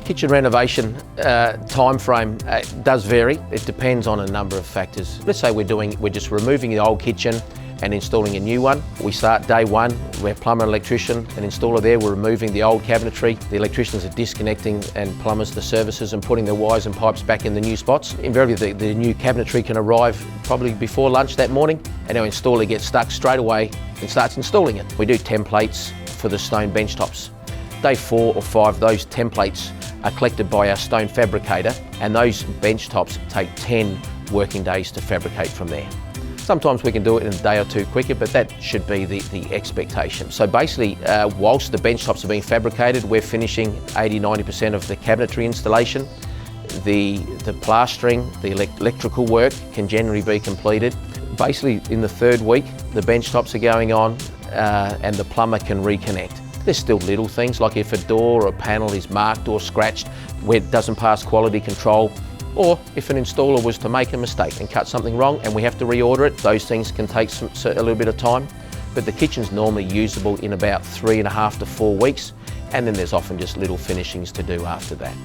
Kitchen renovation time frame does vary. It depends on a number of factors. Let's say we're just removing the old kitchen and installing a new one. We start day one, we're plumber, electrician, and installer there. We're removing the old cabinetry. The electricians are disconnecting and plumbers the services and putting the wires and pipes back in the new spots. Invariably the new cabinetry can arrive probably before lunch that morning, and our installer gets stuck straight away and starts installing it. We do templates for the stone bench tops. Day 4 or 5, those templates are collected by our stone fabricator, and those bench tops take 10 working days to fabricate from there. Sometimes we can do it in a day or two quicker, but that should be the expectation. So basically, whilst the bench tops are being fabricated, we're finishing 80–90% of the cabinetry installation. The plastering, the electrical work can generally be completed. Basically, in the 3rd week, the bench tops are going on and the plumber can reconnect. There's still little things, like if a door or a panel is marked or scratched where it doesn't pass quality control, or if an installer was to make a mistake and cut something wrong and we have to reorder it, those things can take a little bit of time. But the kitchen's normally usable in about 3.5 to 4 weeks, and then there's often just little finishings to do after that.